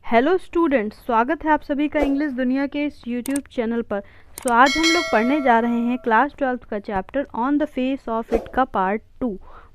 Hello students, स्वागत है आप सभी का इंग्लिश दुनिया के इस यूट्यूब चैनल पर। आज हम लोग पढ़ने जा रहे हैं क्लास 12 का chapter on the face of it का पार्ट 2।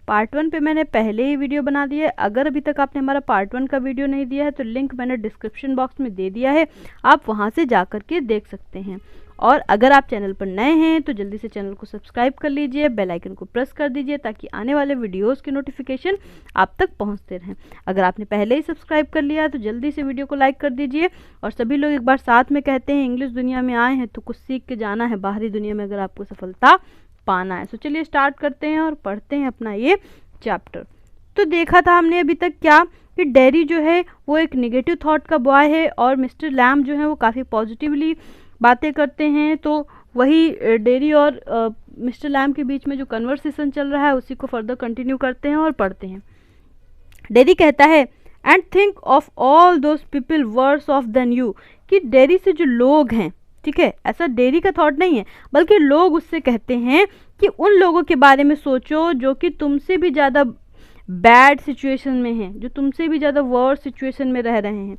पार्ट 1 पे मैंने पहले ही वीडियो बना दिया है। अगर अभी तक आपने हमारा पार्ट 1 का वीडियो नहीं दिया है तो लिंक मैंने डिस्क्रिप्शन बॉक्स में दे दिया है, आप वहाँ से जा कर के देख सकते हैं। और अगर आप चैनल पर नए हैं तो जल्दी से चैनल को सब्सक्राइब कर लीजिए, बेल आइकन को प्रेस कर दीजिए ताकि आने वाले वीडियोस की नोटिफिकेशन आप तक पहुंचते रहें। अगर आपने पहले ही सब्सक्राइब कर लिया है तो जल्दी से वीडियो को लाइक कर दीजिए। और सभी लोग एक बार साथ में कहते हैं, इंग्लिश दुनिया में आए हैं तो कुछ सीख के जाना है, बाहरी दुनिया में अगर आपको सफलता पाना है। तो चलिए स्टार्ट करते हैं और पढ़ते हैं अपना ये चैप्टर। तो देखा था हमने अभी तक क्या कि डेरी जो है वो एक नेगेटिव थॉट का बॉय है और मिस्टर लैम जो है वो काफ़ी पॉजिटिवली बातें करते हैं। तो वही डेरी और मिस्टर लैम के बीच में जो कन्वर्सेशन चल रहा है उसी को फर्दर कंटिन्यू करते हैं और पढ़ते हैं। डेरी कहता है, and think of all those people worse off than you, कि डेरी से जो लोग हैं, ठीक है, ऐसा डेरी का थॉट नहीं है बल्कि लोग उससे कहते हैं कि उन लोगों के बारे में सोचो जो कि तुमसे भी ज़्यादा बैड सिचुएशन में हैं, जो तुमसे भी ज़्यादा वर्स सिचुएशन में रह रहे हैं।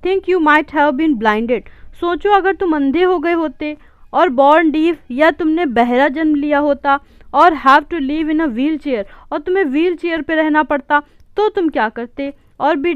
Think you might have been blinded, सोचो अगर तुम अंधे हो गए होते, और बॉर्न डीफ, या तुमने बहरा जन्म लिया होता, और have to live in a wheelchair, और तुम्हें व्हील चेयर पर रहना पड़ता, तो तुम क्या करते? और be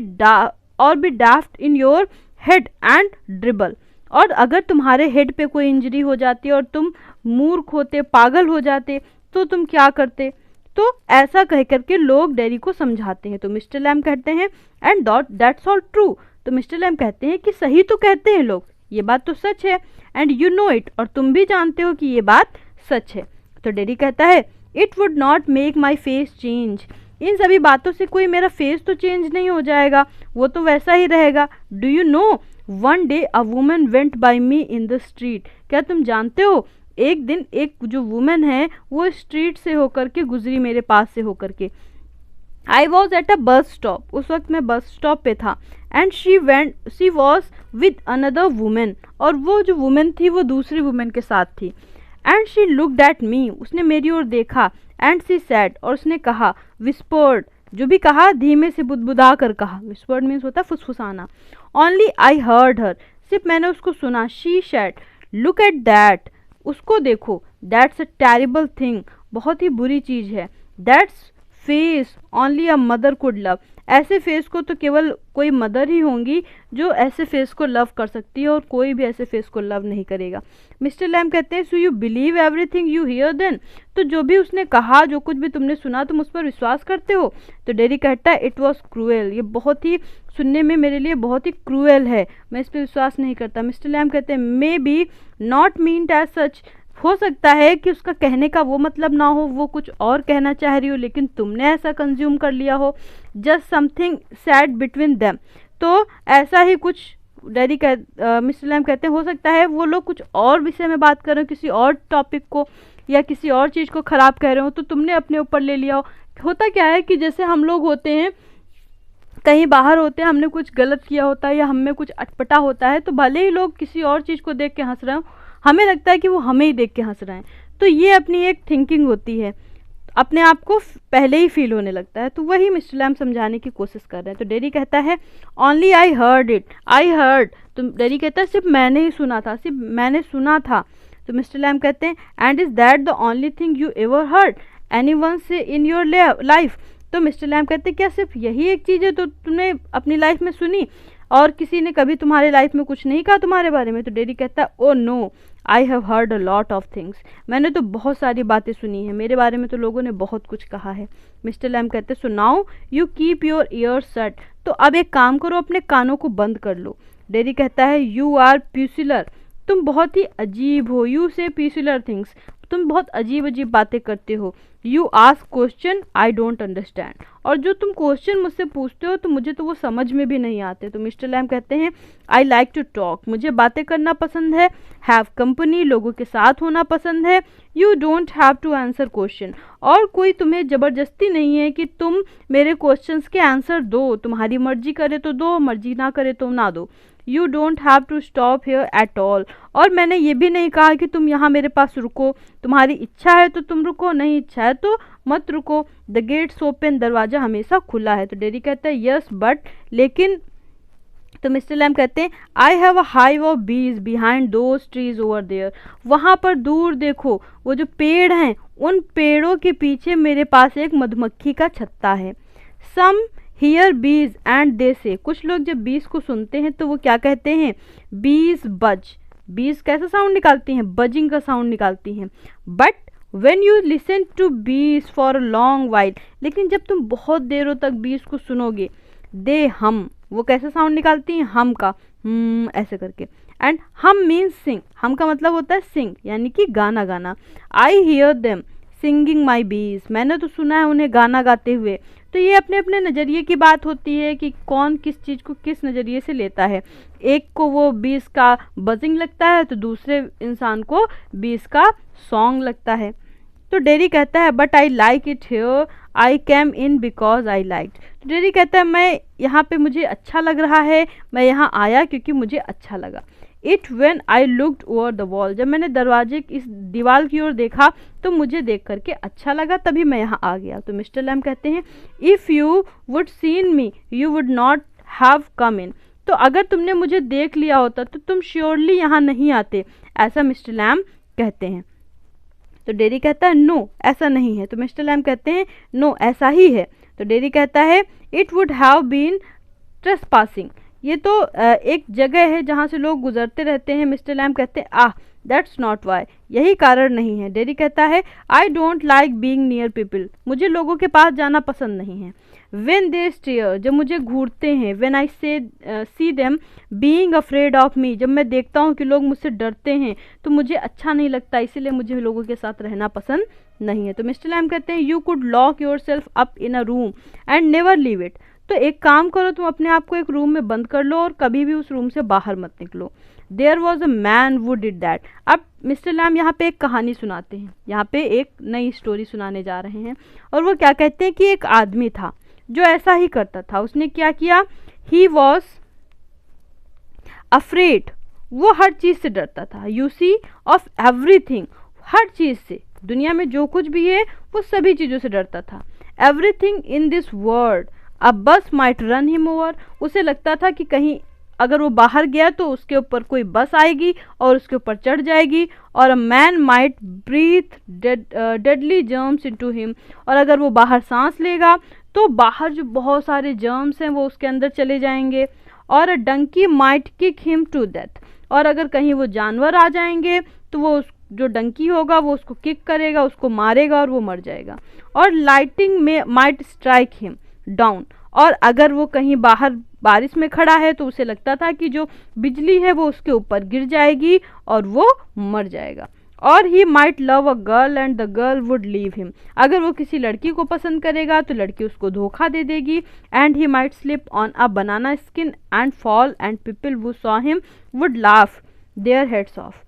daft in your head and dribble, और अगर तुम्हारे हेड पे कोई इंजरी हो जाती और तुम मूर्ख होते, पागल हो जाते, तो तुम क्या करते? तो ऐसा कह करके लोग डेरी को समझाते हैं। तो मिस्टर लैम कहते हैं, एंड दैट्स ऑल ट्रू, तो मिस्टर लैम कहते हैं कि सही तो कहते हैं लोग, ये बात तो सच है, एंड यू नो इट, और तुम भी जानते हो कि ये बात सच है। तो डेरी कहता है, it would not make my face change, इन सभी बातों से कोई मेरा फेस तो चेंज नहीं हो जाएगा, वो तो वैसा ही रहेगा। Do you know one day a woman went by me in the street, क्या तुम जानते हो एक दिन एक जो वुमेन है वो स्ट्रीट से होकर के गुजरी, मेरे पास से होकर के। I was at a bus stop, उस वक्त मैं बस स्टॉप पे था, and she was with another women, और वो जो वुमेन थी वो दूसरी वुमेन के साथ थी। And she looked at me, उसने मेरी ओर देखा, एंड शी सेड, और उसने कहा, विस्पर्ड, जो भी कहा धीमे से बुदबुदा कर कहा, विस्पर्ड मीन्स होता है फुसफुसाना। ओनली आई हर्ड हर, सिर्फ मैंने उसको सुना। She said, look at that, उसको देखो, दैट्स अ टेरिबल थिंग, बहुत ही बुरी चीज़ है। That's face only a mother could love, ऐसे फेस को तो केवल कोई मदर ही होंगी जो ऐसे फेस को लव कर सकती है, और कोई भी ऐसे फेस को लव नहीं करेगा। मिस्टर लैम कहते हैं, so you believe everything you hear then, तो जो भी उसने कहा, जो कुछ भी तुमने सुना, तुम उस पर विश्वास करते हो? तो डेरी कहता है, इट वॉज क्रूएल, ये बहुत ही सुनने में मेरे लिए बहुत ही क्रूएल है, मैं इस पर विश्वास नहीं करता। मिस्टर लैम कहते हैं, maybe not meant as such, हो सकता है कि उसका कहने का वो मतलब ना हो, वो कुछ और कहना चाह रही हो, लेकिन तुमने ऐसा कंज्यूम कर लिया हो। Just something sad between them, तो ऐसा ही कुछ डेरी मिस्टर लैम कहते हैं, हो सकता है वो लोग कुछ और विषय में बात कर रहे हो, किसी और टॉपिक को या किसी और चीज़ को ख़राब कह रहे हो, तो तुमने अपने ऊपर ले लिया हो। होता क्या है कि जैसे हम लोग होते हैं, कहीं बाहर होते हैं, हमने कुछ गलत किया होता है या हम में कुछ अटपटा होता है, तो भले ही लोग किसी और चीज़ को देख के हंस रहे हो, हमें लगता है कि वो हमें ही देख के हंस रहे हैं। तो ये अपनी एक थिंकिंग होती है, अपने आप को पहले ही फील होने लगता है। तो वही मिस्टर लैम समझाने की कोशिश कर रहे हैं। तो डेरी कहता है, only I heard it, I heard, तो डेरी कहता है सिर्फ मैंने ही सुना था, सिर्फ मैंने सुना था। तो मिस्टर लैम कहते हैं, and is that the only thing you ever heard anyone से इन योर लाइफ, तो मिस्टर लैम कहते हैं, क्या सिर्फ यही एक चीज़ है तो तुमने अपनी लाइफ में सुनी, और किसी ने कभी तुम्हारे लाइफ में कुछ नहीं कहा तुम्हारे बारे में? तो डेरी कहता है, oh no, I have heard a lot of things, मैंने तो बहुत सारी बातें सुनी हैं, मेरे बारे में तो लोगों ने बहुत कुछ कहा है। मिस्टर लैम कहते हैं, so now you keep your ears shut, तो अब एक काम करो, अपने कानों को बंद कर लो। डेरी कहता है, यू आर प्यूसिलर, तुम बहुत ही अजीब हो। यू से प्यूसिलर थिंग्स, तुम बहुत अजीब अजीब बातें करते हो। You ask question I don't understand, और जो तुम क्वेश्चन मुझसे पूछते हो तो मुझे तो वो समझ में भी नहीं आते। तो मिस्टर लैम कहते हैं, आई लाइक टू टॉक, मुझे बातें करना पसंद है। हैव कंपनी, लोगों के साथ होना पसंद है। You don't have to answer question, और कोई तुम्हें ज़बरदस्ती नहीं है कि तुम मेरे क्वेश्चंस के आंसर दो, तुम्हारी मर्जी करे तो दो, मर्जी ना करे तो ना दो। You don't have to stop here at all, और मैंने ये भी नहीं कहा कि तुम यहाँ मेरे पास रुको, तुम्हारी इच्छा है तो तुम रुको, नहीं इच्छा है तो मत रुको। द गेट्स ओपन, दरवाज़ा हमेशा खुला है। तो डेरी कहता है, यस बट, लेकिन तो मिस्टर लैम कहते हैं I have a hive of bees behind those trees over there. वहाँ पर दूर देखो, वो जो पेड़ हैं उन पेड़ों के पीछे मेरे पास एक मधुमक्खी का छत्ता है। सम हियर बीज एंड दे से, कुछ लोग जब बीज को सुनते हैं तो वो क्या कहते हैं, बीज बज। बीज कैसा साउंड निकालती हैं, बजिंग का साउंड निकालती हैं। But when you listen to bees for a long while, लेकिन जब तुम बहुत देरों तक बीज को सुनोगे, दे हम, वो कैसा साउंड निकालती हैं, हम का, ऐसे करके। एंड हम मीन्स सिंग, हम का मतलब होता है सिंग यानी कि गाना गाना। आई हियर देम सिंगिंग माई बीज, मैंने तो सुना है उन्हें गाना गाते हुए। तो ये अपने अपने नज़रिए की बात होती है कि कौन किस चीज़ को किस नज़रिए से लेता है। एक को वो बीज का बजिंग लगता है तो दूसरे इंसान को बीज का सॉन्ग लगता है। तो डेरी कहता है but I like it here, I came in because I like. तो डेरी कहता है मैं यहाँ पे, मुझे अच्छा लग रहा है, मैं यहाँ आया क्योंकि मुझे अच्छा लगा। It when I looked over the wall, जब मैंने दरवाजे की इस दीवार की ओर देखा तो मुझे देख करके अच्छा लगा, तभी मैं यहाँ आ गया। तो मिस्टर लैम कहते हैं if you would seen me you would not have come in, तो अगर तुमने मुझे देख लिया होता तो तुम श्योरली यहाँ नहीं आते, ऐसा मिस्टर लैम कहते हैं। तो डेरी कहता है नो ऐसा नहीं है। तो मिस्टर लैम कहते हैं नो ऐसा ही है। तो डेरी कहता है it would have been trespassing, ये तो एक जगह है जहाँ से लोग गुजरते रहते हैं। मिस्टर लैम कहते हैं आह दैट्स नॉट वाई, यही कारण नहीं है। डेरी कहता है I don't like being near people, मुझे लोगों के पास जाना पसंद नहीं है। व्हेन दे स्टेयर, जब मुझे घूरते हैं। When I see them being afraid of मी, जब मैं देखता हूँ कि लोग मुझसे डरते हैं तो मुझे अच्छा नहीं लगता, इसीलिए मुझे लोगों के साथ रहना पसंद नहीं है। तो मिस्टर लैम कहते हैं you could lock your self up in a room and never leave it, तो एक काम करो, तुम अपने आप को एक रूम में बंद कर लो और कभी भी उस रूम से बाहर मत निकलो। There was a man who did that. अब मिस्टर लैम यहाँ पे एक कहानी सुनाते हैं, यहाँ पे एक नई स्टोरी सुनाने जा रहे हैं। और वो क्या कहते हैं कि एक आदमी था जो ऐसा ही करता था। उसने क्या किया, ही वॉज अफ्रेड, वो हर चीज़ से डरता था। यू सी ऑफ एवरीथिंग, हर चीज़ से, दुनिया में जो कुछ भी है वो सभी चीज़ों से डरता था। एवरीथिंग इन दिस वर्ल्ड अ बस माइट रन हिम ओवर, उसे लगता था कि कहीं अगर वो बाहर गया तो उसके ऊपर कोई बस आएगी और उसके ऊपर चढ़ जाएगी। और a man might breathe deadly germs into him, और अगर वो बाहर सांस लेगा तो बाहर जो बहुत सारे जर्म्स हैं वो उसके अंदर चले जाएंगे। और a donkey might kick him to death, और अगर कहीं वो जानवर आ जाएंगे तो वो जो डंकी होगा वो उसको किक करेगा, उसको मारेगा और वो मर जाएगा। और लाइटिंग में माइट स्ट्राइक हिम डाउन, और अगर वो कहीं बाहर बारिश में खड़ा है तो उसे लगता था कि जो बिजली है वो उसके ऊपर गिर जाएगी और वो मर जाएगा। और he might love a girl and the girl would leave him, अगर वो किसी लड़की को पसंद करेगा तो लड़की उसको धोखा दे देगी। And he might slip on a banana skin and fall and people who saw him would laugh their heads off.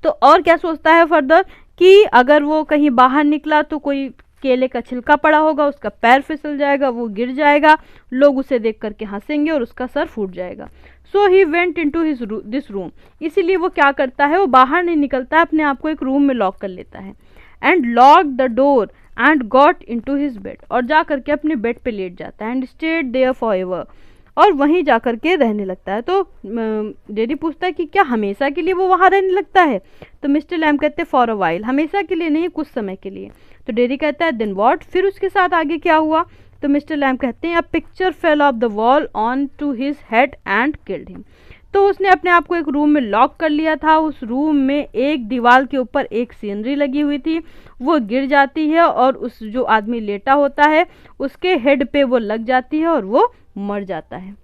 तो और क्या सोचता है फर्दर कि अगर वो कहीं बाहर निकला तो कोई केले का छिलका पड़ा होगा, उसका पैर फिसल जाएगा, वो गिर जाएगा, लोग उसे देख करके हंसेंगे और उसका सर फूट जाएगा। So he went into his this room, इसीलिए वो क्या करता है, वो बाहर नहीं निकलता है, अपने आप को एक रूम में लॉक कर लेता है। And lock the door and got into his bed, और जा करके अपने बेड पे लेट जाता है। एंड स्टेड देयर फॉरएवर, और वहीं जा करके रहने लगता है। तो डेरी पूछता है कि क्या हमेशा के लिए वो वहाँ रहने लगता है? तो मिस्टर लैम कहते हैं फॉर अ वाइल, हमेशा के लिए नहीं, कुछ समय के लिए। तो डेरी कहता है देन व्हाट, फिर उसके साथ आगे क्या हुआ? तो मिस्टर लैम कहते हैं a picture fell off the wall onto his head and killed him. तो उसने अपने आप को एक रूम में लॉक कर लिया था। उस रूम में एक दीवार के ऊपर एक सीनरी लगी हुई थी, वो गिर जाती है और उस जो आदमी लेटा होता है उसके हेड पे वो लग जाती है और वो मर जाता है।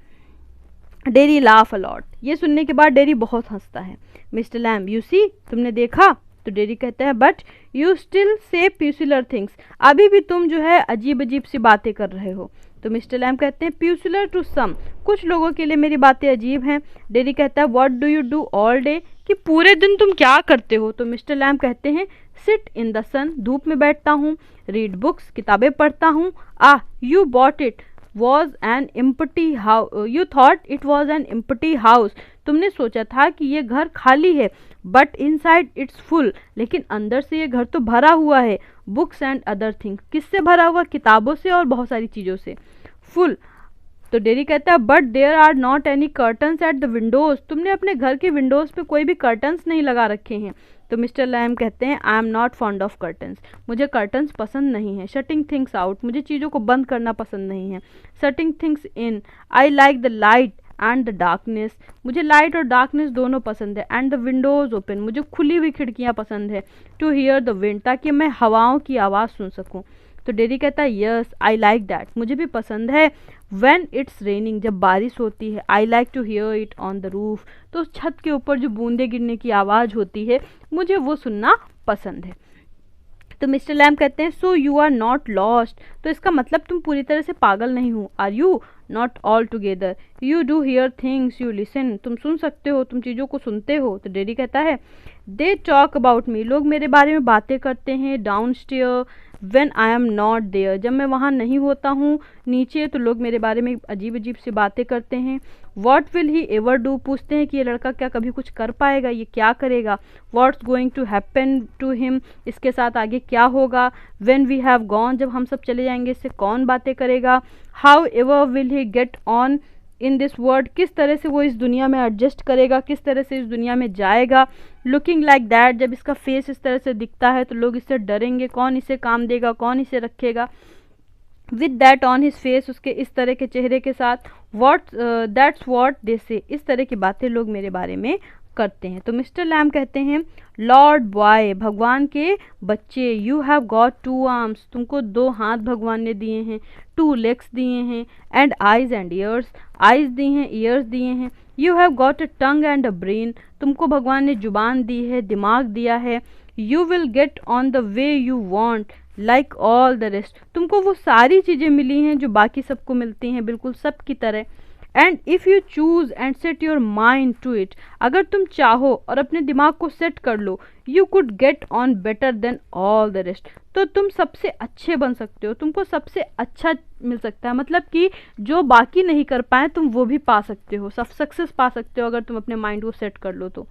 डेरी लाफ अलॉट, ये सुनने के बाद डेरी बहुत हंसता है। मिस्टर लैम यू सी, तुमने देखा? तो डेरी कहता है but you still say प्यूसिलर things, अभी भी तुम जो है अजीब अजीब सी बातें कर रहे हो। तो मिस्टर लैम कहते हैं प्यूसिलर टू सम, कुछ लोगों के लिए मेरी बातें अजीब हैं। डेरी कहता है what do you do all day, कि पूरे दिन तुम क्या करते हो? तो मिस्टर लैम कहते हैं सिट इन द सन, धूप में बैठता हूँ, रीड बुक्स, किताबें पढ़ता हूँ। You bought it was an empty house, you thought it was an empty house, तुमने सोचा था कि ये घर खाली है, but inside it's full, लेकिन अंदर से ये घर तो भरा हुआ है। books and other things, किससे भरा हुआ? किताबों से और बहुत सारी चीज़ों से। full, तो डेरी कहता है but there are not any curtains at the windows, तुमने अपने घर के विंडोज पे कोई भी कर्टन्स नहीं लगा रखे हैं। तो मिस्टर लैम कहते हैं आई am not fond of curtains, मुझे कर्टन्स पसंद नहीं है। शटिंग थिंग्स आउट, मुझे चीज़ों को बंद करना पसंद नहीं है। Shutting things in, I like the light and the darkness, मुझे लाइट और डार्कनेस दोनों पसंद है। एंड द विंडोज ओपन, मुझे खुली हुई खिड़कियाँ पसंद है। टू हियर द विंड, ताकि मैं हवाओं की आवाज़ सुन सकूँ। तो डेरी कहता है यस आई लाइक दैट, मुझे भी पसंद है। व्हेन इट्स रेनिंग, जब बारिश होती है। I like to hear it on the roof, तो उस छत के ऊपर जो बूंदे गिरने की आवाज़ होती है मुझे वो सुनना पसंद है। तो मिस्टर लैम कहते हैं so you are not lost, तो इसका मतलब तुम पूरी तरह से पागल नहीं हो। Are you not all together, you do hear things, you listen, तुम सुन सकते हो, तुम चीज़ों को सुनते हो। तो डेरी कहता है दे टॉक अबाउट मी, लोग मेरे बारे में बातें करते हैं। Down stair when I am not there, जब मैं वहाँ नहीं होता हूँ नीचे, तो लोग मेरे बारे में अजीब अजीब सी बातें करते हैं। What will he ever do, पूछते हैं कि ये लड़का क्या कभी कुछ कर पाएगा, ये क्या करेगा। What's going to happen to him, इसके साथ आगे क्या होगा। व्हेन वी हैव गॉन, जब हम सब चले जाएंगे इससे कौन बातें करेगा। How ever will he get on in this world, किस तरह से वो इस दुनिया में एडजस्ट करेगा, किस तरह से इस दुनिया में जाएगा। लुकिंग लाइक दैट, जब इसका फेस इस तरह से दिखता है तो लोग इससे डरेंगे, कौन इसे काम देगा, कौन इसे रखेगा। With that on his face, उसके इस तरह के चेहरे के साथ। वॉट दैट्स वॉट दे से, इस तरह की बातें लोग मेरे बारे में करते हैं। तो मिस्टर लैम कहते हैं लॉर्ड बॉय, भगवान के बच्चे। यू हैव गॉट 2 आर्म्स, तुमको 2 हाथ भगवान ने दिए हैं। 2 लेग्स दिए हैं। And eyes and ears, eyes दी हैं, ईयर्स दिए हैं। You have got a tongue and a brain, तुमको भगवान ने जुबान दी है, दिमाग दिया है। You will get on the way you want like all the rest, तुमको वो सारी चीज़ें मिली हैं जो बाकी सबको मिलती हैं, बिल्कुल सब की तरह। And if you choose and set your mind to it, अगर तुम चाहो और अपने दिमाग को सेट कर लो, you could get on better than all the rest, तो तुम सबसे अच्छे बन सकते हो, तुमको सबसे अच्छा मिल सकता है। मतलब कि जो बाकी नहीं कर पाए तुम वो भी पा सकते हो, सब सक्सेस पा सकते हो अगर तुम अपने माइंड को सेट कर लो तो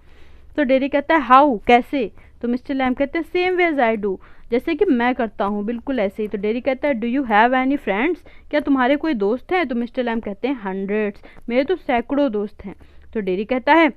डेरी कहता है हाउ, कैसे। तो मिस्टर लैम कहते हैं same way as I do, जैसे कि मैं करता हूँ, बिल्कुल ऐसे ही। तो डेरी कहता है do you have any friends, क्या तुम्हारे कोई दोस्त हैं। तो मिस्टर लैम कहते हैं हंड्रेड्स, मेरे तो सैकड़ों दोस्त हैं। तो डेरी कहता है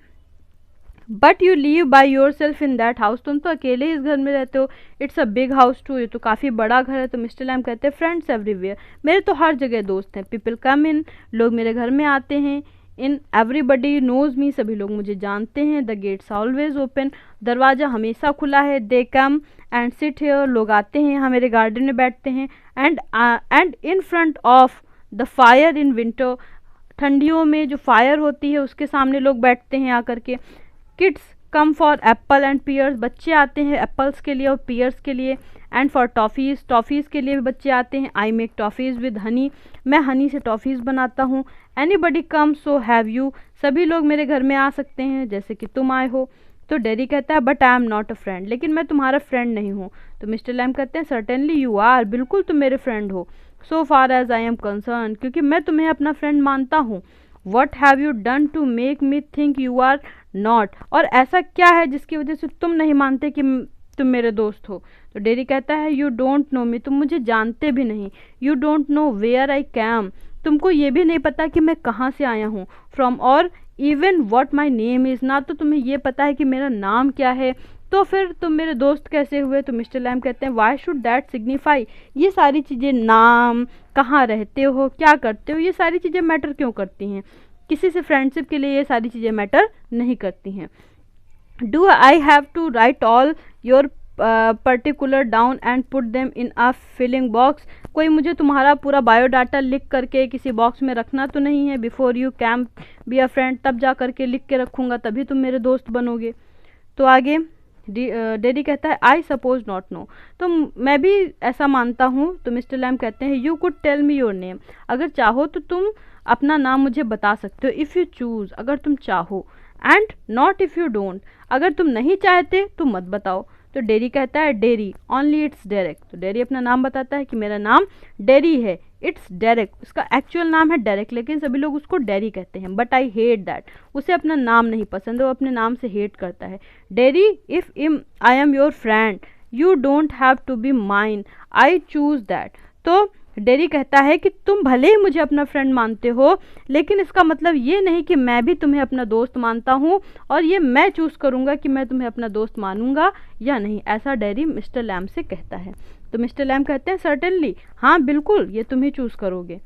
but you live by yourself in that house, तुम तो अकेले ही इस घर में रहते हो। It's a big house too, ये तो काफ़ी बड़ा घर है। तो मिस्टर लैम कहते हैं फ्रेंड्स एवरीवेयर, मेरे तो हर जगह दोस्त हैं। पीपल कम इन, लोग मेरे घर में आते हैं। इन एवरीबडी नोज मी, सभी लोग मुझे जानते हैं। द गेट्स ऑलवेज ओपन, दरवाज़ा हमेशा खुला है। दे कम एंड सिट हेयर, लोग आते हैं यहाँ मेरे गार्डन में बैठते हैं। And in front of the fire in winter, ठंडियों में जो फायर होती है उसके सामने लोग बैठते हैं आकर के। Kids come for apple and pears, बच्चे आते हैं एप्पल्स के लिए और पियर्स के लिए। एंड फॉर टॉफ़ीज़, टॉफ़ीज़ के लिए भी बच्चे आते हैं। I make toffees with Honey, मैं हनी से टॉफ़ीज़ बनाता हूँ। Anybody come so have you, सभी लोग मेरे घर में आ सकते हैं जैसे कि तुम आए हो। तो डेरी कहता है but I am not a friend, लेकिन मैं तुम्हारा फ्रेंड नहीं हूँ। तो मिस्टर लैम कहते हैं सर्टेनली यू आर, बिल्कुल तुम मेरे फ्रेंड हो। So far as I am concerned, क्योंकि मैं तुम्हें अपना फ्रेंड मानता हूँ। What have you done to make me think you are not, और ऐसा क्या है जिसकी वजह से तुम नहीं मानते कि तुम मेरे दोस्त हो। तो डेरी कहता है यू डोंट नो मी, तुम मुझे जानते भी नहीं। You don't know where I came, तुमको ये भी नहीं पता कि मैं कहाँ से आया हूँ। फ्रॉम, और even what my name is, ना तो तुम्हें ये पता है कि मेरा नाम क्या है, तो फिर तुम मेरे दोस्त कैसे हुए। तो मिस्टर लैम कहते हैं वाई शुड दैट सिग्निफाई, ये सारी चीज़ें, नाम, कहाँ रहते हो, क्या करते हो, ये सारी चीज़ें मैटर क्यों करती हैं। किसी से फ्रेंडशिप के लिए ये सारी चीज़ें मैटर नहीं करती हैं। Do I have to write all your particular down and put them in a filing box, कोई मुझे तुम्हारा पूरा बायोडाटा लिख करके किसी बॉक्स में रखना तो नहीं है। Before you can be a friend, तब जा करके लिख के रखूँगा, तभी तुम मेरे दोस्त बनोगे। तो आगे डेडी कहता है आई सपोज नॉट नो, तो मैं भी ऐसा मानता हूँ। तो मिस्टर लैम कहते हैं you could tell me your name, अगर चाहो तो तुम अपना नाम मुझे बता सकते हो। इफ़ यू चूज़, अगर तुम चाहो। And not if you don't, अगर तुम नहीं चाहते तो मत बताओ। तो डेरी कहता है डेरी, ओनली इट्स डेरेक। तो डेरी अपना नाम बताता है कि मेरा नाम डेरी है। इट्स डेरेक, उसका एक्चुअल नाम है डेरेक, लेकिन सभी लोग उसको डेरी कहते हैं। बट आई हेट दैट, उसे अपना नाम नहीं पसंद है, वो अपने नाम से हेट करता है। Derry if I am your friend you don't have to be mine, I choose that. तो डेरी कहता है कि तुम भले ही मुझे अपना फ्रेंड मानते हो, लेकिन इसका मतलब ये नहीं कि मैं भी तुम्हें अपना दोस्त मानता हूँ और ये मैं चूज़ करूँगा कि मैं तुम्हें अपना दोस्त मानूंगा या नहीं। ऐसा डेरी मिस्टर लैम्ब से कहता है। तो मिस्टर लैम्ब कहते हैं सर्टेनली, हाँ बिल्कुल, ये तुम ही चूज़ करोगे।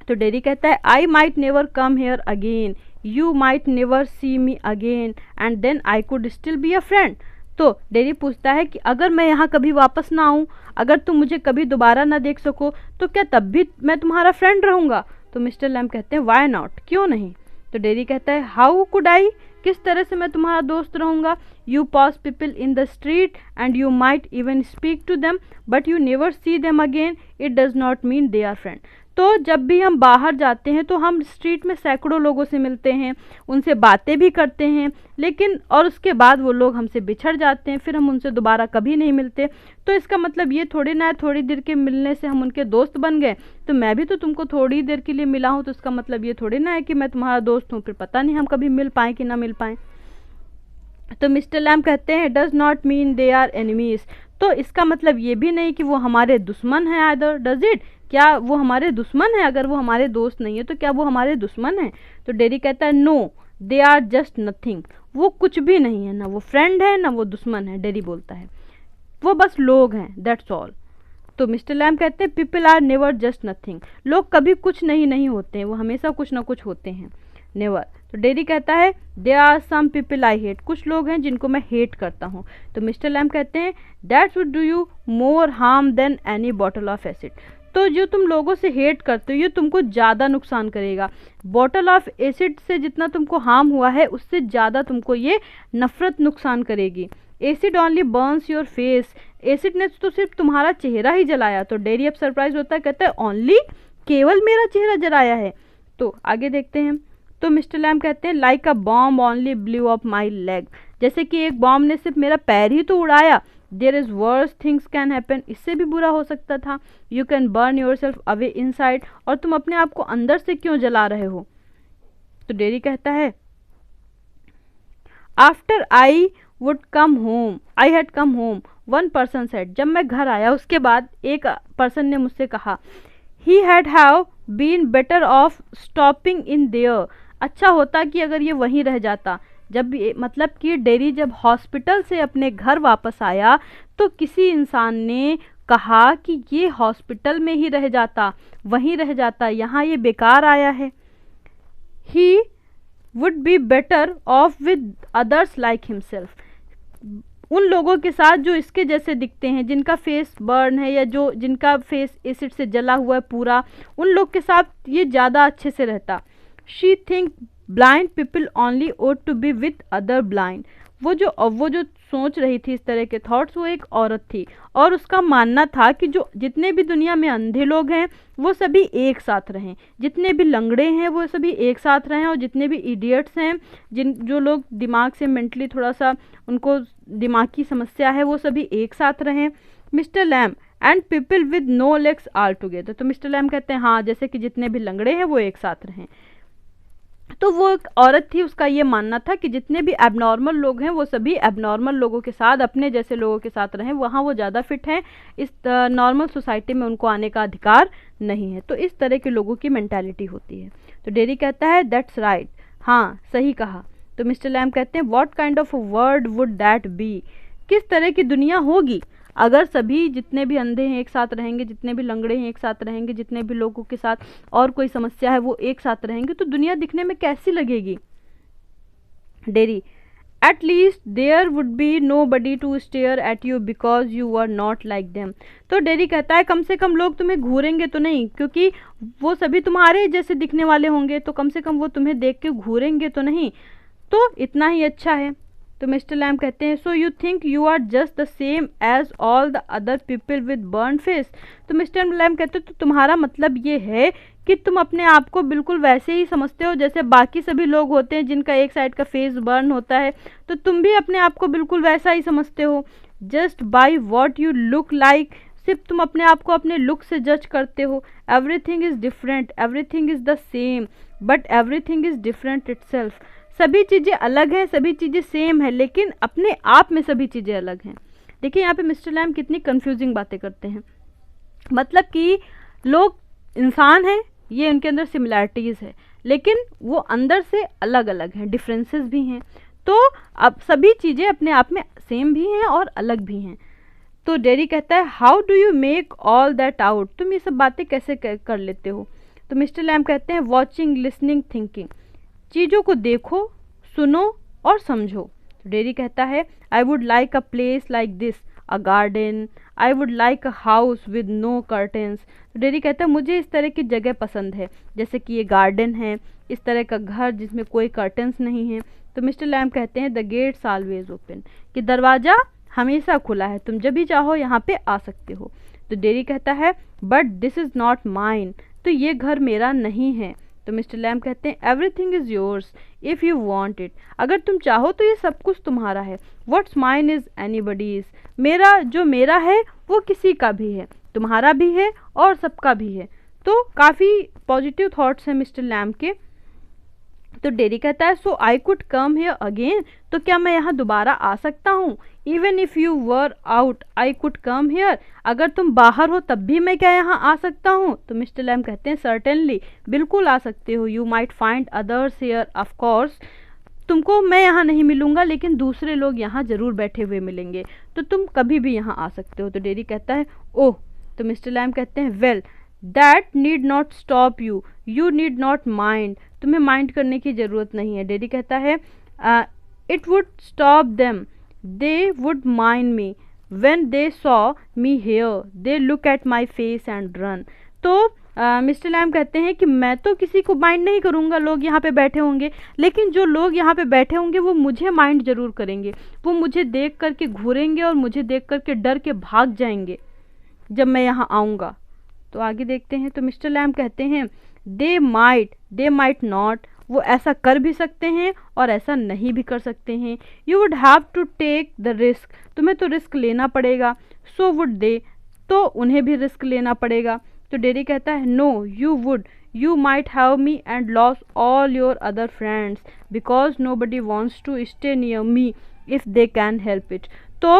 तो डेरी कहता है I might never come here again, you might never see me again, and then I could still be a friend. तो डेरी पूछता है कि अगर मैं यहाँ कभी वापस ना आऊँ, अगर तुम मुझे कभी दोबारा ना देख सको, तो क्या तब भी मैं तुम्हारा फ्रेंड रहूँगा? तो मिस्टर लैम्ब कहते हैं वाई नॉट, क्यों नहीं? तो डेरी कहता है हाउ कुड आई, किस तरह से मैं तुम्हारा दोस्त रहूँगा? You pass people in the street and you might even speak to them but you never see them again, it does not mean they are friend. तो जब भी हम बाहर जाते हैं तो हम स्ट्रीट में सैकड़ों लोगों से मिलते हैं, उनसे बातें भी करते हैं, लेकिन और उसके बाद वो लोग हमसे बिछड़ जाते हैं, फिर हम उनसे दोबारा कभी नहीं मिलते। तो इसका मतलब ये थोड़ी ना है थोड़ी देर के मिलने से हम उनके दोस्त बन गए। तो मैं भी तो तुमको थोड़ी देर के लिए मिला हूँ, तो इसका मतलब ये थोड़ी ना है कि मैं तुम्हारा दोस्त हूँ, फिर पता नहीं हम कभी मिल पाएँ कि ना मिल पाएँ। तो मिस्टर लैम्ब कहते हैं does not mean they are enemies. तो इसका मतलब ये भी नहीं कि वो हमारे दुश्मन हैं आइदर, डज इट? क्या वो हमारे दुश्मन है? अगर वो हमारे दोस्त नहीं है तो क्या वो हमारे दुश्मन है? तो डेरी कहता है no, they are just nothing, वो कुछ भी नहीं है, ना वो फ्रेंड है ना वो दुश्मन है। डेरी बोलता है वो बस लोग हैं, दैट्स ऑल। तो मिस्टर लैम्ब कहते हैं people are never just nothing, लोग कभी कुछ नहीं होते हैं, वो हमेशा कुछ ना कुछ होते हैं, नेवर। तो डेरी कहता है there are some people I hate, कुछ लोग हैं जिनको मैं हेट करता हूँ। तो मिस्टर लैम्ब कहते हैं that would do you more harm then any bottle of acid. तो जो तुम लोगों से हेट करते हो ये तुमको ज़्यादा नुकसान करेगा, बॉटल ऑफ एसिड से जितना तुमको हार्म हुआ है उससे ज़्यादा तुमको ये नफरत नुकसान करेगी। Acid only Burns your face, acid ने तो सिर्फ तुम्हारा चेहरा ही जलाया। तो डेरी अब सरप्राइज होता है, कहता है ओनली, केवल मेरा चेहरा जलाया है? तो आगे देखते हैं। तो मिस्टर लैम्ब कहते हैं like a bomb only blew up my leg, जैसे कि एक बॉम्ब ने सिर्फ मेरा पैर ही तो उड़ाया। There is worse things can happen, इससे भी बुरा हो सकता था। You can burn yourself away inside, और तुम अपने आप को अंदर से क्यों जला रहे हो? तो डेरी कहता है after I would come home, I had come home, one person said, जब मैं घर आया उसके बाद एक पर्सन ने मुझसे कहा he had have been better off stopping in there, अच्छा होता कि अगर ये वहीं रह जाता। जब मतलब कि डेरी जब हॉस्पिटल से अपने घर वापस आया तो किसी इंसान ने कहा कि ये हॉस्पिटल में ही रह जाता, वहीं रह जाता, यहाँ ये बेकार आया है। He would be better of with others like himself, उन लोगों के साथ जो इसके जैसे दिखते हैं, जिनका फेस बर्न है या जो जिनका फेस एसिड से जला हुआ है पूरा, उन लोग के साथ ये ज़्यादा अच्छे से रहता। She think blind people only ought to be with other blind, वो जो सोच रही थी इस तरह के थॉट्स, वो एक औरत थी और उसका मानना था कि जो जितने भी दुनिया में अंधे लोग हैं वो सभी एक साथ रहें, जितने भी लंगड़े हैं वो सभी एक साथ रहें, और जितने भी इडियट्स हैं, जो लोग दिमाग से मेंटली थोड़ा सा उनको दिमागी समस्या है, वो सभी एक साथ रहें। Mr Lamb and people with no legs all together, तो मिस्टर लैम्ब कहते हैं हाँ, जैसे कि जितने भी लंगड़े हैं वो एक साथ रहें। तो वो एक औरत थी, उसका ये मानना था कि जितने भी एबनॉर्मल लोग हैं वो सभी एबनॉर्मल लोगों के साथ, अपने जैसे लोगों के साथ रहें, वहाँ वो ज़्यादा फिट हैं, इस नॉर्मल सोसाइटी में उनको आने का अधिकार नहीं है। तो इस तरह के लोगों की मेंटालिटी होती है। तो डेरी कहता है दैट्स राइट, हाँ सही कहा। तो मिस्टर लैम्ब कहते हैं what kind of world would that be, किस तरह की दुनिया होगी अगर सभी जितने भी अंधे हैं एक साथ रहेंगे, जितने भी लंगड़े हैं एक साथ रहेंगे, जितने भी लोगों के साथ और कोई समस्या है वो एक साथ रहेंगे, तो दुनिया दिखने में कैसी लगेगी? Derry at least there would be nobody to stare at you because you are not like them. तो डेरी कहता है कम से कम लोग तुम्हें घूरेंगे तो नहीं, क्योंकि वो सभी तुम्हारे जैसे दिखने वाले होंगे, तो कम से कम वो तुम्हें देख के घूरेंगे तो नहीं, तो इतना ही अच्छा है। तो मिस्टर लैम्ब कहते हैं so you think you are just the same as all the other people with burn face. तो मिस्टर लैम्ब कहते हैं तो तुम्हारा मतलब ये है कि तुम अपने आप को बिल्कुल वैसे ही समझते हो जैसे बाकी सभी लोग होते हैं जिनका एक साइड का फेस बर्न होता है, तो तुम भी अपने आप को बिल्कुल वैसा ही समझते हो। Just by what you look like, सिर्फ तुम अपने आप को अपने लुक से जज करते हो। Everything is different, everything is the same but everything is different itself. सभी चीज़ें अलग हैं, सभी चीज़ें सेम है, लेकिन अपने आप में सभी चीज़ें अलग हैं। देखिए यहाँ पे मिस्टर लैम्ब कितनी कंफ्यूजिंग बातें करते हैं। मतलब कि लोग इंसान हैं, ये उनके अंदर सिमिलैरिटीज़ है, लेकिन वो अंदर से अलग अलग हैं, डिफरेंसेस भी हैं। तो अब सभी चीज़ें अपने आप में सेम भी हैं और अलग भी हैं। तो डेरी कहता है how do you make all that out, तुम ये सब बातें कैसे कर लेते हो। तो मिस्टर लैम कहते हैं वॉचिंग, लिसनिंग, थिंकिंग, चीज़ों को देखो, सुनो और समझो। तो डेरी कहता है I would like a place like this, a garden, I would like a house with no curtains. तो डेरी कहता है मुझे इस तरह की जगह पसंद है, जैसे कि ये गार्डन है, इस तरह का घर जिसमें कोई कर्टन्स नहीं है। तो मिस्टर लैम कहते हैं द गेट्स ऑलवेज ओपन, कि दरवाज़ा हमेशा खुला है, तुम जब भी चाहो यहाँ पे आ सकते हो। तो डेरी कहता है but this is not mine, तो ये घर मेरा नहीं है। तो मिस्टर लैम कहते हैं everything is yours if you want it, अगर तुम चाहो तो ये सब कुछ तुम्हारा है। व्हाट्स माइन इज़ एनीबडीज़, मेरा जो मेरा है वो किसी का भी है, तुम्हारा भी है और सबका भी है। तो काफ़ी पॉजिटिव थॉट्स हैं मिस्टर लैम के। तो डेरी कहता है so I could come here again, तो क्या मैं यहाँ दोबारा आ सकता हूँ। Even if you were out I could come here, अगर तुम बाहर हो तब भी मैं क्या यहाँ आ सकता हूँ। तो मिस्टर लैम कहते हैं सर्टेनली, बिल्कुल आ सकते हो। You might find others here of course, तुमको मैं यहाँ नहीं मिलूंगा लेकिन दूसरे लोग यहाँ ज़रूर बैठे हुए मिलेंगे, तो तुम कभी भी यहाँ आ सकते हो। तो डेरी कहता है ओह। तो मिस्टर लैम कहते हैं well that need not stop you, you need not mind, तुम्हें माइंड करने की ज़रूरत नहीं है। डेडी कहता है it would stop them, they would mind me when they saw me here, they look at my face and run. तो Mr lamb कहते हैं कि मैं तो किसी को माइंड नहीं करूँगा, लोग यहाँ पे बैठे होंगे, लेकिन जो लोग यहाँ पे बैठे होंगे वो मुझे माइंड ज़रूर करेंगे, वो मुझे देख करके घूरेंगे और मुझे देख करके डर के भाग जाएंगे जब मैं यहाँ आऊँगा। तो आगे देखते हैं। तो मिस्टर लैम कहते हैं दे माइट नॉट, वो ऐसा कर भी सकते हैं और ऐसा नहीं भी कर सकते हैं। You would have to take the risk, तुम्हें तो रिस्क लेना पड़ेगा। सो वुड दे, तो उन्हें भी रिस्क लेना पड़ेगा। तो डेरी कहता है no you would, you might have me and lose all your other friends because nobody wants to stay near me if they can help it. तो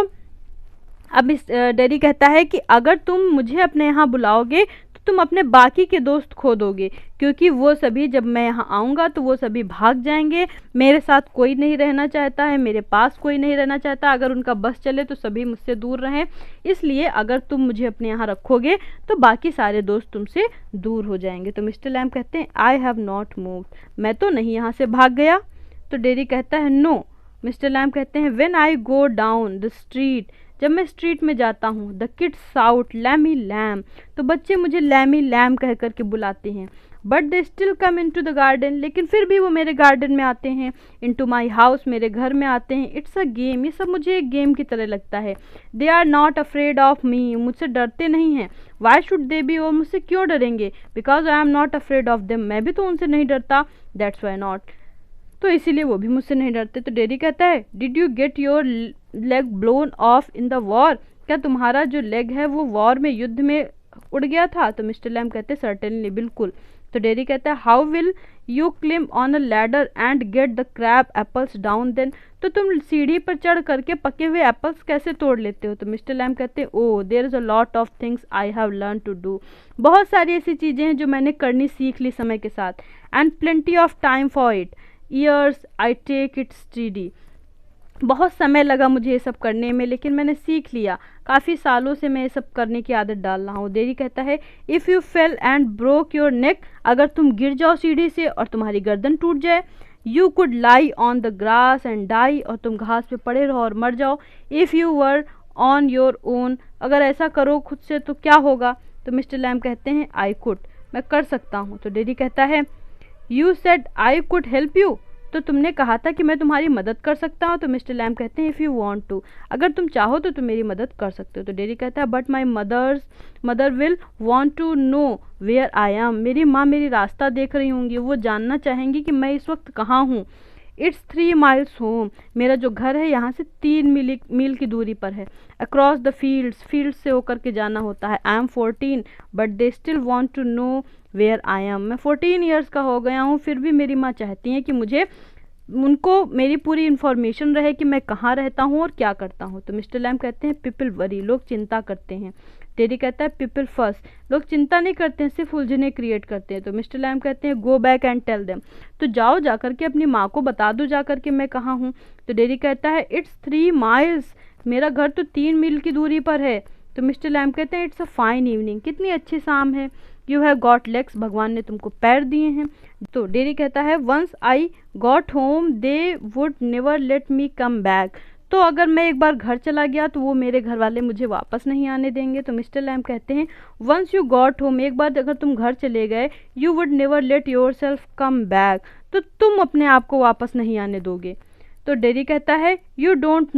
अब इस डेरी कहता है कि अगर तुम मुझे अपने यहाँ बुलाओगे तो तुम अपने बाकी के दोस्त खो दोगे, क्योंकि वो सभी जब मैं यहाँ आऊँगा तो वो सभी भाग जाएंगे, मेरे साथ कोई नहीं रहना चाहता है, मेरे पास कोई नहीं रहना चाहता, अगर उनका बस चले तो सभी मुझसे दूर रहें, इसलिए अगर तुम मुझे अपने यहाँ रखोगे तो बाकी सारे दोस्त तुमसे दूर हो जाएंगे। तो मिस्टर लैम कहते हैं आई हैव नॉट मूव्ड, मैं तो नहीं यहाँ से भाग गया। तो डेरी कहता है नो। मिस्टर लैम कहते हैं when I go down the street, जब मैं स्ट्रीट में जाता हूँ, the kids shout Lammy Lamb, तो बच्चे मुझे लैमी लैम कह करके बुलाते हैं। But they still come into the garden, लेकिन फिर भी वो मेरे गार्डन में आते हैं। इन टू माई हाउस, मेरे घर में आते हैं। इट्स अ गेम, ये सब मुझे एक गेम की तरह लगता है। They are not afraid of me, मुझसे डरते नहीं हैं। वाई शुड दे बी, और मुझसे क्यों डरेंगे। Because I am not afraid of them, मैं भी तो उनसे नहीं डरता। दैट्स वाई नॉट, तो इसीलिए वो भी मुझसे नहीं डरते। तो डेरी कहता है did you get your leg blown of in the war, क्या तुम्हारा जो लेग है वो वॉर में, युद्ध में उड़ गया था। तो मिस्टर लैम कहते हैं सर्टेनली, बिल्कुल। तो डेरी कहता है how will you climb on a ladder and get the crab apples down then, तो तुम सीढ़ी पर चढ़ करके पके हुए एप्पल्स कैसे तोड़ लेते हो। तो मिस्टर लैम कहते हैं oh there is a lot of things I have learn to do, बहुत सारी ऐसी चीज़ें हैं जो मैंने करनी सीख ली समय के साथ। And plenty of time for it, years I take it study, बहुत समय लगा मुझे ये सब करने में, लेकिन मैंने सीख लिया, काफ़ी सालों से मैं ये सब करने की आदत डाल रहा हूँ। डेरी कहता है if you fail and broke your neck, अगर तुम गिर जाओ सीढ़ी से और तुम्हारी गर्दन टूट जाए। You could lie on the grass and die, और तुम घास पे पड़े रहो और मर जाओ। If you were on your own, अगर ऐसा करो खुद से तो क्या होगा। तो मिस्टर लैम कहते हैं आई कुड, मैं कर सकता हूँ। तो डेरी कहता है you said I could help you, तो तुमने कहा था कि मैं तुम्हारी मदद कर सकता हूँ। तो मिस्टर लैम कहते हैं इफ़ यू वांट टू, अगर तुम चाहो तो तुम मेरी मदद कर सकते हो। तो डेरी कहता है but my mother will want to know where I am, मेरी माँ मेरी रास्ता देख रही होंगी, वो जानना चाहेंगी कि मैं इस वक्त कहाँ हूँ। इट्स 3 माइल्स होम, मेरा जो घर है यहाँ से 3 मील की दूरी पर है। अक्रॉस द फील्ड्स, फील्ड से होकर के जाना होता है। I am 14 but they still want to know where I am, मैं 14 ईयर्स का हो गया हूँ, फिर भी मेरी माँ चाहती हैं कि मुझे, उनको मेरी पूरी इन्फॉर्मेशन रहे कि मैं कहाँ रहता हूँ और क्या करता हूँ। तो मिस्टर लैम कहते हैं पीपल वरी, लोग चिंता करते हैं। डेरी कहता है पीपल फर्स्ट, लोग चिंता नहीं करते हैं, सिर्फ उलझने क्रिएट करते हैं। तो मिस्टर लैम कहते हैं go back and tell them, तो जाओ जाकर के अपनी माँ को बता दो जाकर के मैं कहाँ हूँ। तो डेरी कहता है इट्स 3 माइल्स, मेरा घर तो 3 मील की दूरी पर है। तो मिस्टर लैम कहते हैं इट्स अ फाइन इवनिंग, कितनी अच्छी शाम है। यू हैव गॉट लेग्स, भगवान ने तुमको पैर दिए हैं। तो डेरी कहता है once I got home they would never let me come back, तो अगर मैं एक बार घर चला गया तो वो मेरे घर वाले मुझे वापस नहीं आने देंगे। तो मिस्टर लैम कहते हैं वंस यू गॉट होम, एक बार अगर तुम घर चले गए, you would never let your self come back, तो तुम अपने आप को वापस नहीं आने दोगे। तो डेरी कहता है you don't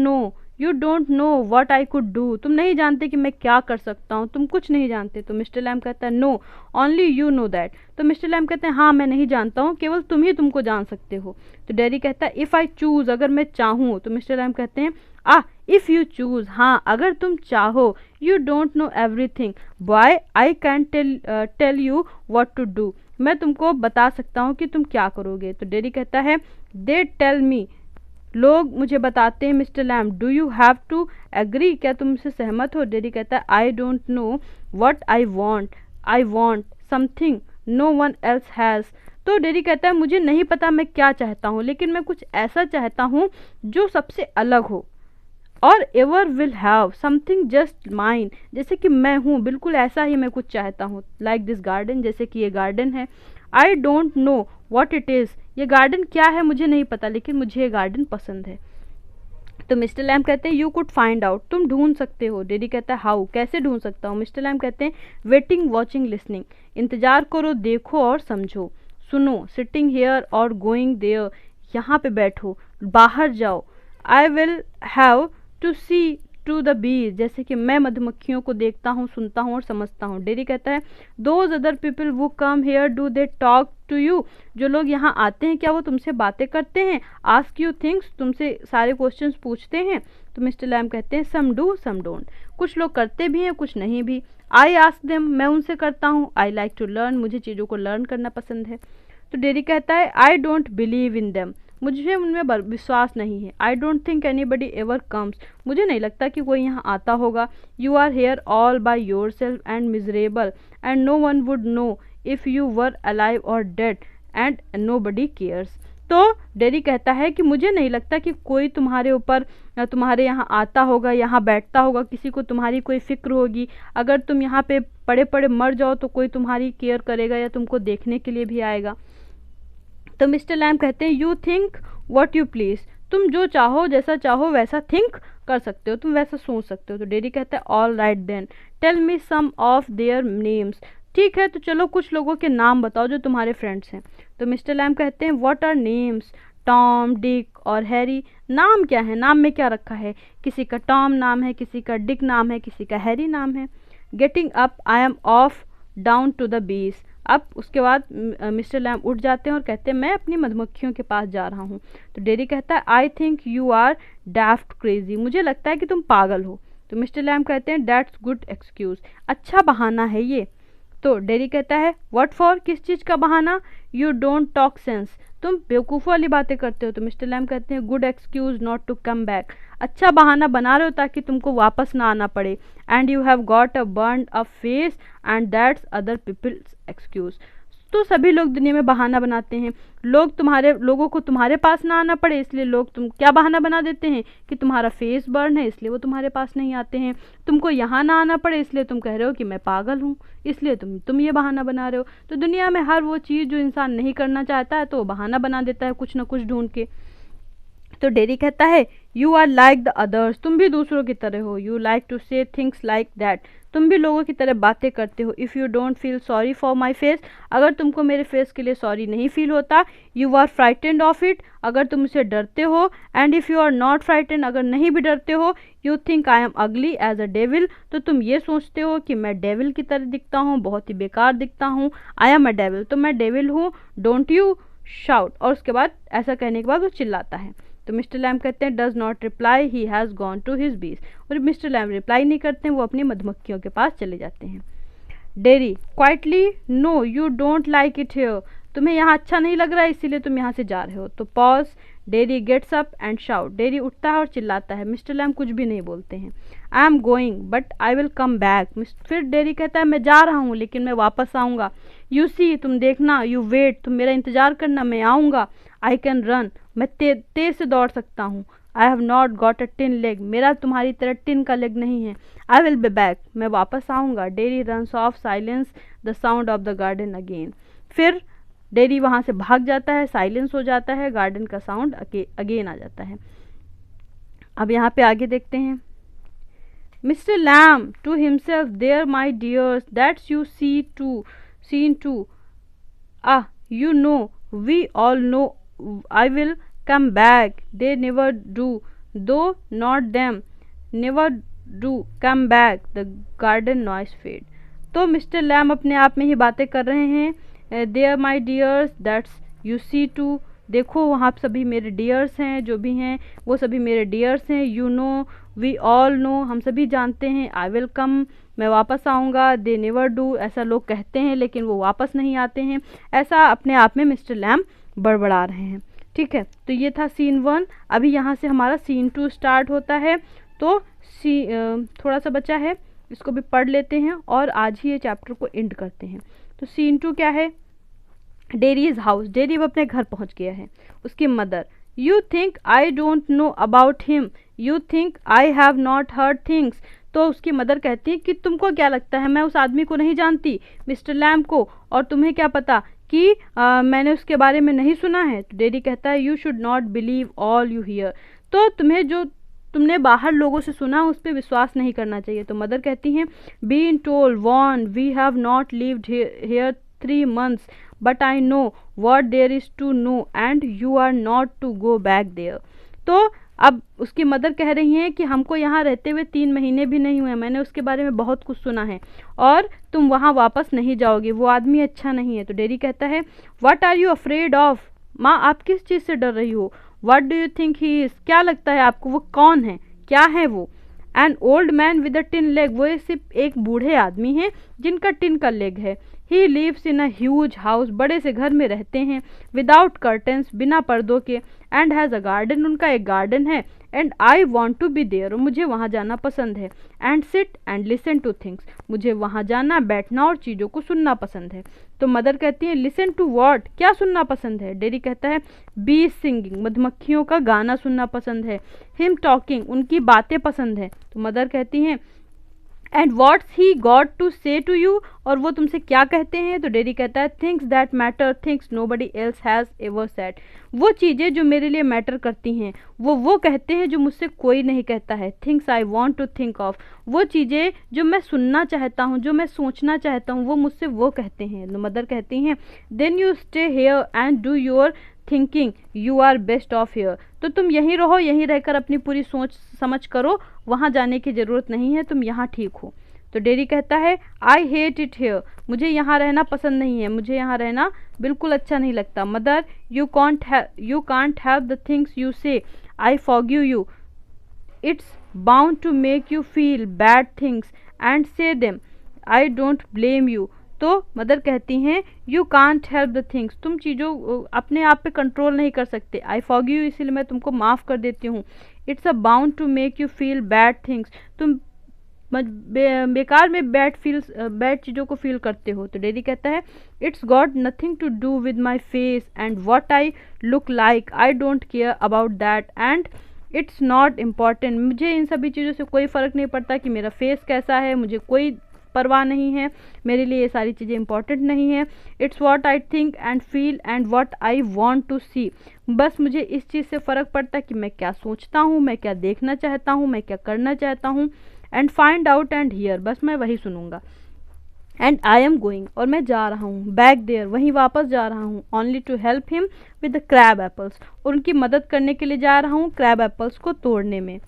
know what I could do, तुम नहीं जानते कि मैं क्या कर सकता हूँ, तुम कुछ नहीं जानते। तो मिस्टर लैम कहता है no only you know that, तो मिस्टर लैम कहते हैं हाँ मैं नहीं जानता हूँ, केवल तुम ही तुमको जान सकते हो। तो डेरी कहता है इफ़ आई चूज़, अगर मैं चाहूँ। तो मिस्टर लैम कहते हैं इफ़ यू चूज़, हाँ अगर तुम चाहो। You don't know everything boy I can tell you what to do, मैं तुमको बता सकता हूँ कि तुम क्या करोगे। तो डेरी कहता है दे टेल मी, लोग मुझे बताते हैं mister Lamb, do you have to agree, क्या तुम इससे सहमत हो। डेरी कहता है I don't know what I want something no one else has, तो डेरी कहता है मुझे नहीं पता मैं क्या चाहता हूँ, लेकिन मैं कुछ ऐसा चाहता हूँ जो सबसे अलग हो। और ever will have something just mine, जैसे कि मैं हूँ बिल्कुल ऐसा ही मैं कुछ चाहता हूँ। लाइक दिस गार्डन, जैसे कि ये गार्डन है। I don't know what it is, ये गार्डन क्या है मुझे नहीं पता, लेकिन मुझे ये गार्डन पसंद है। तो मिस्टर लैम कहते हैं यू कुड फाइंड आउट, तुम ढूंढ सकते हो। डेरी कहता है हाउ, कैसे ढूंढ सकता हूँ। मिस्टर लैम कहते हैं वेटिंग वॉचिंग लिसनिंग, इंतजार करो, देखो और समझो। सुनो, सिटिंग हेयर और गोइंग देयर, यहाँ पे बैठो, बाहर जाओ। I will have to see to the bees, जैसे कि मैं मधुमक्खियों को देखता हूँ, सुनता हूँ और समझता हूँ। डेरी कहता है those other people who come here do they talk to you, जो लोग यहाँ आते हैं क्या वो तुमसे बातें करते हैं। आस्क यू थिंग्स, तुमसे सारे क्वेश्चंस पूछते हैं। तो मिस्टर लैम कहते हैं सम डू सम डोंट, कुछ लोग करते भी हैं कुछ नहीं भी। आई आस्क देम, मैं उनसे करता हूँ। आई लाइक टू लर्न, मुझे चीज़ों को लर्न करना पसंद है। तो डेरी कहता है I don't believe in them, मुझे उनमें विश्वास नहीं है। I don't think anybody ever comes, मुझे नहीं लगता कि कोई यहाँ आता होगा। You are here all by yourself and miserable and no one would know if you were alive or dead and nobody cares. तो डेरी कहता है कि मुझे नहीं लगता कि कोई तुम्हारे ऊपर, तुम्हारे यहाँ आता होगा, यहाँ बैठता होगा, किसी को तुम्हारी कोई फिक्र होगी। अगर तुम यहाँ पे पड़े पड़े मर जाओ तो कोई तुम्हारी केयर करेगा या तुमको देखने के लिए भी आएगा। तो मिस्टर लैम कहते हैं you think what you please, तुम जो चाहो जैसा चाहो वैसा थिंक कर सकते हो, तुम वैसा सोच सकते हो। तो डेरी कहता है all right then tell me some of their names, ठीक है तो चलो कुछ लोगों के नाम बताओ जो तुम्हारे फ्रेंड्स हैं। तो मिस्टर लैम कहते हैं what are names, Tom, Dick और हैरी, नाम क्या है, नाम में क्या रखा है, किसी का टॉम नाम है, किसी का डिक नाम है, किसी का हैरी नाम है। Getting up I am off down to the beach, अब उसके बाद मिस्टर लैम उठ जाते हैं और कहते हैं मैं अपनी मधुमक्खियों के पास जा रहा हूँ। तो डेरी कहता है I think you are daft crazy, मुझे लगता है कि तुम पागल हो। तो मिस्टर लैम कहते हैं दैट्स गुड एक्सक्यूज़, अच्छा बहाना है ये। तो डेरी कहता है व्हाट फॉर, किस चीज़ का बहाना। यू डोंट टॉक सेंस, तुम बेवकूफ़ वाली बातें करते हो। तो मिस्टर लैम कहते हैं good excuse not to come back, अच्छा बहाना बना रहे हो ताकि तुमको वापस ना आना पड़े। And you have got a burn a face and that's other people's excuse, तो सभी लोग दुनिया में बहाना बनाते हैं, लोगों को तुम्हारे पास ना आना पड़े इसलिए लोग तुम क्या बहाना बना देते हैं कि तुम्हारा फेस बर्न है इसलिए वो तुम्हारे पास नहीं आते हैं। तुमको यहाँ ना आना पड़े इसलिए तुम कह रहे हो कि मैं पागल हूँ, इसलिए तुम ये बहाना बना रहे हो। तो दुनिया में हर वो चीज़ जो इंसान नहीं करना चाहता है तो वो बहाना बना देता है कुछ ना कुछ ढूंढ के। तो डेरी कहता है you are like the others, तुम भी दूसरों की तरह हो। You like to say things like that, तुम भी लोगों की तरह बातें करते हो। If you don't feel sorry for my face, अगर तुमको मेरे फेस के लिए सॉरी नहीं फील होता। You are frightened of it, अगर तुम इसे डरते हो। And if you are not frightened, अगर नहीं भी डरते हो। You think I am ugly as a devil, तो तुम ये सोचते हो कि मैं डेविल की तरह दिखता हूँ, बहुत ही बेकार दिखता हूँ। आई एम अ डेविल, तो मैं डेविल हूँ। डोंट यू शाउट, और उसके बाद ऐसा कहने के बाद वो चिल्लाता है। तो मिस्टर लैम कहते हैं does not reply, he has gone to his bees, और मिस्टर लैम रिप्लाई नहीं करते हैं, वो अपनी मधुमक्खियों के पास चले जाते हैं। Derry quietly no you don't like it here, तुम्हें यहाँ अच्छा नहीं लग रहा है इसीलिए तुम यहाँ से जा रहे हो। तो pause, Derry gets up and shout, डेरी उठता है और चिल्लाता है। मिस्टर लैम्ब कुछ भी नहीं बोलते हैं। I am going but I will come back, फिर डेरी कहता है मैं जा रहा हूँ लेकिन मैं वापस आऊँगा। यू सी, तुम देखना, यू वेट, तुम मेरा इंतज़ार करना, मैं आऊँगा। आई कैन रन, मैं तेज़ से दौड़ सकता हूँ। I have not got a tin leg, मेरा तुम्हारी तरह टिन का लेग नहीं है। आई विल बी बैक, मैं वापस आऊँगा। Dairy runs off, silence the sound of the garden again, फिर डेरी वहाँ से भाग जाता है, साइलेंस हो जाता है, गार्डन का साउंड अगेन आ जाता है। अब यहाँ पे आगे देखते हैं। Mr Lamb to himself, there my dears, that's you seen to, you know, we all know I will come back. They never do, though not them, never do come back. The garden noise fade. तो Mr lamb अपने आप में ही बातें कर रहे हैं। They are my dears, that's you see too. देखो वहाँ सभी मेरे डियर्स हैं, जो भी हैं वो सभी मेरे डियर्स हैं। You know, we all know, हम सभी जानते हैं। आई विल कम, मैं वापस आऊँगा। दे नेवर डू, ऐसा लोग कहते हैं लेकिन वो वापस नहीं आते हैं। ऐसा अपने आप में मिस्टर लैम्ब बड़बड़ा रहे हैं। ठीक है, तो ये था सीन 1। अभी यहाँ से हमारा सीन 2 स्टार्ट होता है। तो थोड़ा सा बचा है, इसको भी पढ़ लेते हैं और आज ही ये चैप्टर को एंड करते हैं। तो सीन 2 क्या है? डेरीज हाउस, डेरी वो अपने घर पहुंच गया है। उसकी mother, you think I don't know about him, you think I have not heard things. तो उसकी मदर कहती है कि तुमको क्या लगता है मैं उस आदमी को नहीं जानती, मिस्टर लैम्ब को, और तुम्हें क्या पता कि मैंने उसके बारे में नहीं सुना है। तो डेरी कहता है you should not believe all you here, तो तुम्हें जो तुमने बाहर लोगों से सुना उस पर विश्वास नहीं करना चाहिए। तो मदर कहती हैं been told warned we have not lived here 3 months, but I know what there is to know and you are not to go back there. तो अब उसकी मदर कह रही हैं कि हमको यहाँ रहते हुए 3 महीने भी नहीं हुए, मैंने उसके बारे में बहुत कुछ सुना है और तुम वहाँ वापस नहीं जाओगे, वो आदमी अच्छा नहीं है। तो डेरी कहता है what are you afraid of, माँ आप किस चीज़ से डर रही हो? What do you think he is, क्या लगता है आपको वो कौन है, क्या है वो? An old man with a tin leg, वो सिर्फ एक बूढ़े आदमी हैं जिनका टिन का लेग है। He lives in a huge house, बड़े से घर में रहते हैं। विदाउट कर्टन्स, बिना पर्दों के। एंड हैज़ अ गार्डन, उनका एक गार्डन है। And I want to be there, मुझे वहाँ जाना पसंद है। And sit and listen to things, मुझे वहाँ जाना, बैठना और चीज़ों को सुनना पसंद है। तो मदर कहती है लिसन टू वॉट, क्या सुनना पसंद है? डेरी कहता है बी सिंगिंग, मधुमक्खियों का गाना सुनना पसंद है। हिम टॉकिंग, उनकी बातें पसंद है। तो मदर कहती हैं and what's he got to say to you, और वो तुमसे क्या कहते हैं? तो डेरी कहता है things that matter, things nobody else has ever said, वो चीज़ें जो मेरे लिए मैटर करती हैं वो कहते हैं जो मुझसे कोई नहीं कहता है। Things I want to think of, वो चीज़ें जो मैं सुनना चाहता हूँ, जो मैं सोचना चाहता हूँ, वो मुझसे वो कहते हैं। तो मदर कहती हैं then you stay here and do your thinking, you are best of here, तो तुम यहीं रहो, यहीं रहकर अपनी पूरी सोच समझ करो, वहाँ जाने की ज़रूरत नहीं है, तुम यहाँ ठीक हो। तो डेरी कहता है आई हेट इट हेयर, मुझे यहाँ रहना पसंद नहीं है, मुझे यहाँ रहना बिल्कुल अच्छा नहीं लगता। Mother you can't have the things you say, I forgive you, it's bound to make you feel bad things and say them, I don't blame you. तो मदर कहती हैं you can't help the things, तुम चीज़ों अपने आप पे control नहीं कर सकते। आई फॉरगिव यू, इसीलिए मैं तुमको माफ़ कर देती हूँ। It's a bound to make you feel bad things, तुम बेकार में बैड चीज़ों को फील करते हो। तो डेरी कहता है it's got nothing to do with my face and what I look like, I don't care about that and it's not important, मुझे इन सभी चीज़ों से कोई फ़र्क नहीं पड़ता कि मेरा फेस कैसा है, मुझे कोई परवाह नहीं है, मेरे लिए ये सारी चीज़ें इंपॉर्टेंट नहीं है। It's what I think and feel and what I want to see, बस मुझे इस चीज़ से फ़र्क पड़ता है कि मैं क्या सोचता हूँ, मैं क्या देखना चाहता हूँ, मैं क्या करना चाहता हूँ। And find out and here, बस मैं वही सुनूंगा। एंड आई एम गोइंग, और मैं जा रहा हूँ, बैक देयर, वहीं वापस जा रहा हूँ। Only to help him with the crab apples, उनकी मदद करने के लिए जा रहा हूँ क्रैब एप्पल्स को तोड़ने में।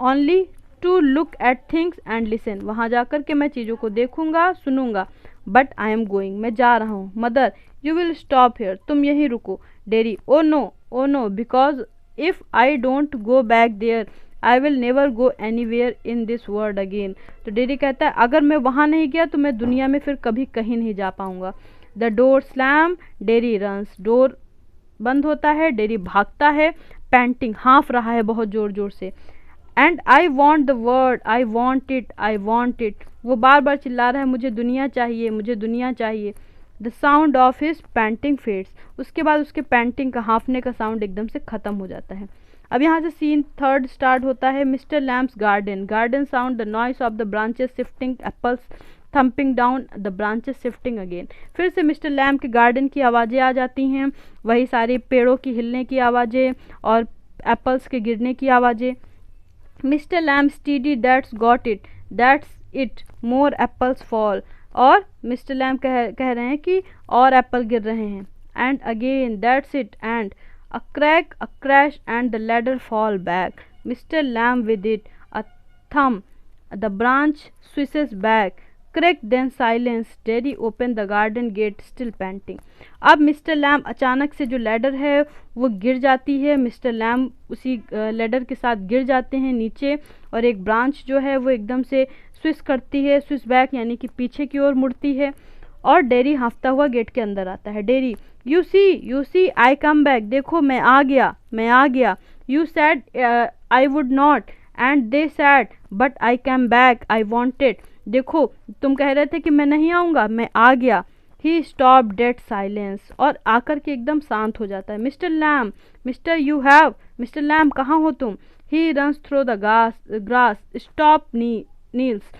Only to look at things and listen, वहाँ जाकर के मैं चीज़ों को देखूंगा, सुनूंगा। बट आई एम गोइंग, मैं जा रहा हूँ। Mother you will stop here, तुम यहीं रुको। Derry oh no, because if I don't go back there I will never go anywhere in this world again. तो डेरी कहता है अगर मैं वहाँ नहीं गया तो मैं दुनिया में फिर कभी कहीं नहीं जा पाऊँगा। The door slam, dairy runs, door बंद होता है, डेरी भागता है। पैंटिंग, हाँफ रहा है बहुत ज़ोर ज़ोर से। And I want the world, I want it, I want it, वो बार बार चिल्ला रहा है मुझे दुनिया चाहिए, मुझे दुनिया चाहिए। The sound of his painting fades, उसके बाद उसके पैंटिंग का, हाँफने का साउंड एकदम से ख़त्म हो जाता है। अब यहाँ से सीन थर्ड स्टार्ट होता है। Mister Lamb's garden, garden sound the noise of the branches shifting, apples thumping down, the branches shifting again. फिर से मिस्टर लैम्प के गार्डन की आवाज़ें आ जाती हैं, वही सारी पेड़ों की हिलने की आवाज़ें और एप्पल्स के गिरने की आवाज़ें। Mister lamp steady, that's got it, that's it, more apples fall, और मिस्टर लैम्प कह रहे हैं कि और एप्पल गिर रहे हैं। And again, that's it, and a crack, a crash, and the ladder fall back. Mr. Lamb with it, a thumb, the branch swishes back. Crack, then silence. Daddy opened the garden gate, still panting. अब mister lamb अचानक से जो ladder है वो गिर जाती है, mister lamb उसी लैडर के साथ गिर जाते हैं नीचे, और एक ब्रांच जो है वो एकदम से स्विश करती है, स्विश बैक यानी कि पीछे की ओर मुड़ती है, और डेरी हाँफता हुआ गेट के अंदर आता है। Derry, you see I come back, देखो मैं आ गया, मैं आ गया। You said I would not, and they said but I come back, I wanted, देखो तुम कह रहे थे कि मैं नहीं आऊँगा, मैं आ गया। ही स्टॉप डेड साइलेंस, और आकर के एकदम शांत हो जाता है। मिस्टर लैम्ब, मिस्टर लैम्ब कहाँ हो तुम? He runs through the grass, stop Niels,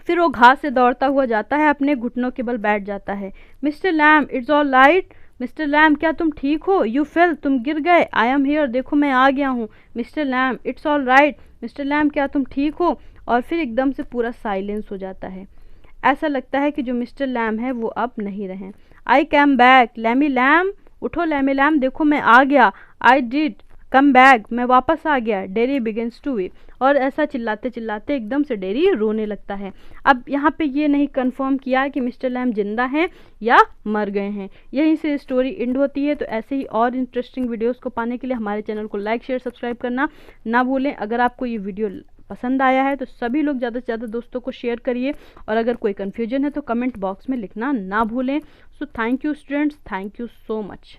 फिर वो घास से दौड़ता हुआ जाता है, अपने घुटनों के बल बैठ जाता है। Mister lamb, it's all right, mister lamb क्या तुम ठीक हो? यू फेल, तुम गिर गए। आई एम हियर, देखो मैं आ गया हूँ। Mister lamb, it's all right, mister lamb क्या तुम ठीक हो? और फिर एकदम से पूरा साइलेंस हो जाता है। ऐसा लगता है कि जो मिस्टर लैम्ब है वो अब नहीं रहे। I came back, Lammy lamb, उठो लैमी लैम्ब, देखो मैं आ गया। आई डिड कम बैक, मैं वापस आ गया। डेरी बिगिंस टू वीप, और ऐसा चिल्लाते चिल्लाते एकदम से डेरी रोने लगता है। अब यहाँ पे ये नहीं कंफर्म किया कि मिस्टर लैम्ब जिंदा हैं या मर गए हैं। यहीं से स्टोरी एंड होती है। तो ऐसे ही और इंटरेस्टिंग वीडियोस को पाने के लिए हमारे चैनल को लाइक शेयर सब्सक्राइब करना ना भूलें। अगर आपको ये वीडियो पसंद आया है तो सभी लोग ज़्यादा से ज़्यादा दोस्तों को शेयर करिए, और अगर कोई कन्फ्यूजन है तो कमेंट बॉक्स में लिखना ना भूलें। So thank you students, thank you so much.